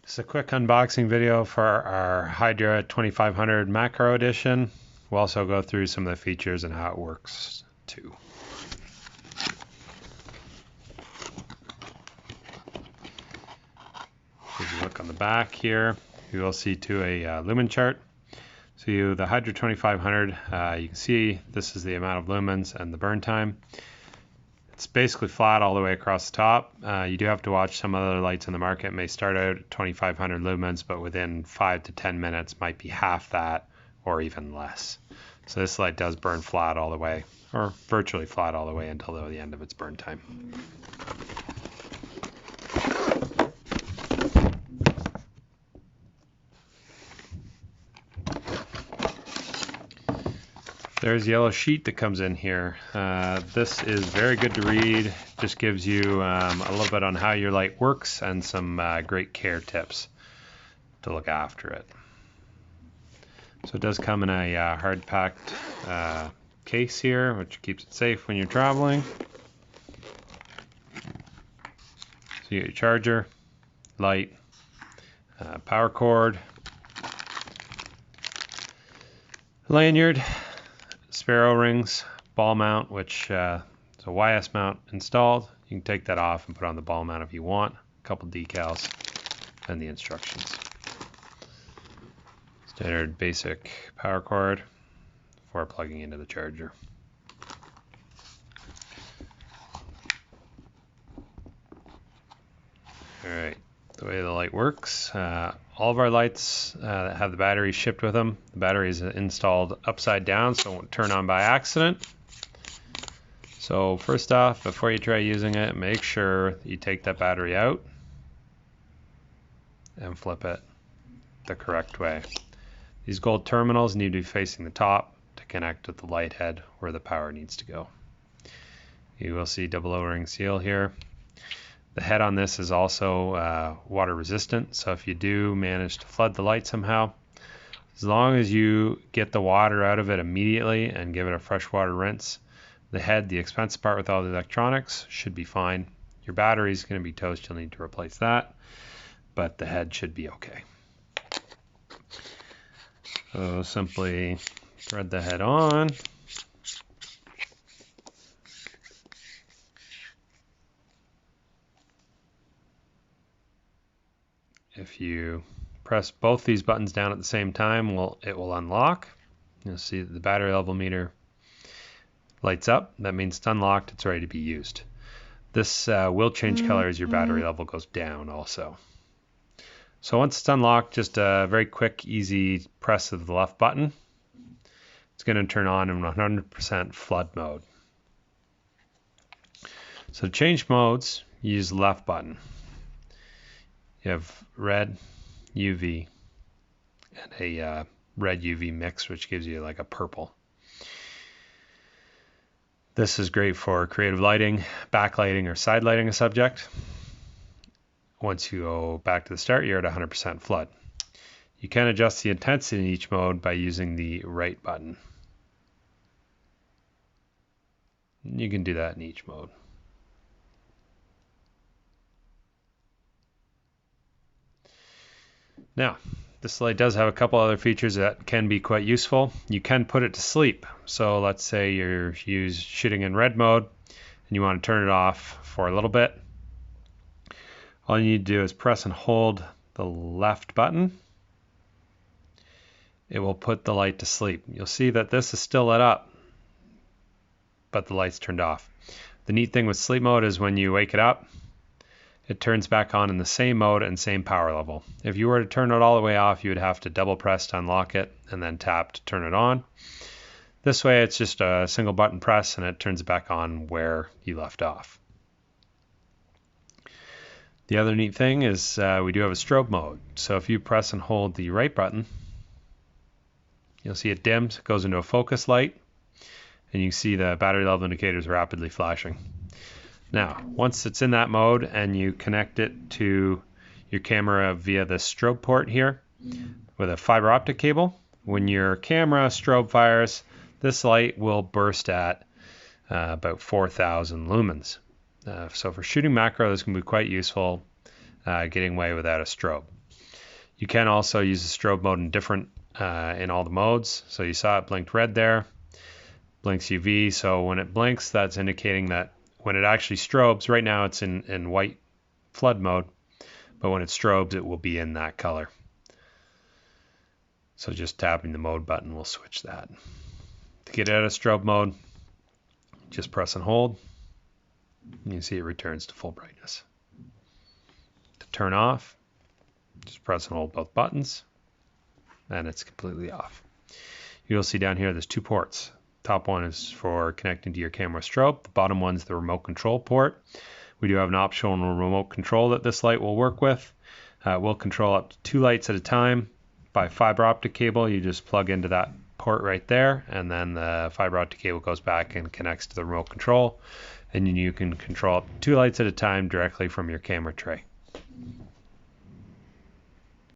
It's a quick unboxing video for our Hydra 2500 Macro Edition. We'll also go through some of the features and how it works too. If you look on the back here, you will see a lumen chart. So the Hydra 2500, you can see this is the amount of lumens and the burn time. It's basically flat all the way across the top. You do have to watch some other lights in the market. It may start out at 2500 lumens, but within 5 to 10 minutes might be half that or even less. So this light does burn flat all the way, or virtually flat all the way until the end of its burn time. There's a yellow sheet that comes in here. This is very good to read. Just gives you a little bit on how your light works and some great care tips to look after it. So it does come in a hard-packed case here, which keeps it safe when you're traveling. So you get your charger, light, power cord, lanyard, spare O-rings, ball mount, which is a YS mount installed. You can take that off and put on the ball mount if you want. A couple decals and the instructions. Standard basic power cord for plugging into the charger. Alright, the way the light works, all of our lights that have the battery shipped with them, the battery is installed upside down so it won't turn on by accident. So first off, before you try using it, make sure that you take that battery out and flip it the correct way. These gold terminals need to be facing the top to connect with the light head where the power needs to go. You will see double O-ring seal here. The head on this is also water resistant, so if you do manage to flood the light somehow, as long as you get the water out of it immediately and give it a fresh water rinse, the head, the expensive part with all the electronics, should be fine. Your battery is going to be toast, you'll need to replace that, but the head should be okay. So simply thread the head on. If you press both these buttons down at the same time, it will unlock. You'll see that the battery level meter lights up. That means it's unlocked, it's ready to be used. This will change color as your battery level goes down also. So once it's unlocked, just a very quick, easy press of the left button. It's going to turn on in 100% flood mode. So to change modes, use the left button. You have red, UV, and a red UV mix, which gives you like a purple. This is great for creative lighting, backlighting, or side lighting a subject. Once you go back to the start, you're at 100% flood. You can adjust the intensity in each mode by using the right button. You can do that in each mode. Now, this light does have a couple other features that can be quite useful. You can put it to sleep. So let's say you're shooting in red mode and you want to turn it off for a little bit. All you need to do is press and hold the left button. It will put the light to sleep. You'll see that this is still lit up, but the light's turned off. The neat thing with sleep mode is when you wake it up, it turns back on in the same mode and same power level. If you were to turn it all the way off, you would have to double press to unlock it and then tap to turn it on. This way it's just a single button press and it turns it back on where you left off. The other neat thing is we do have a strobe mode. So if you press and hold the right button, you'll see it dims, it goes into a focus light, and you can see the battery level indicators rapidly flashing. Now, once it's in that mode and you connect it to your camera via the strobe port here with a fiber optic cable, when your camera strobe fires, this light will burst at about 4,000 lumens. So for shooting macro, this can be quite useful getting away without a strobe. You can also use the strobe mode in all the modes. So you saw it blinked red there, blinks UV. So when it blinks, that's indicating that when it actually strobes, right now it's in white flood mode, but when it strobes, it will be in that color. So just tapping the mode button will switch that. To get out of strobe mode, just press and hold. And you see it returns to full brightness. To turn off, just press and hold both buttons, and it's completely off. You'll see down here there's two ports. Top one is for connecting to your camera strobe. The bottom one's the remote control port. We do have an optional remote control that this light will work with. We'll control up to 2 lights at a time by fiber optic cable. You just plug into that port right there, and then the fiber optic cable goes back and connects to the remote control, and you can control up to 2 lights at a time directly from your camera tray.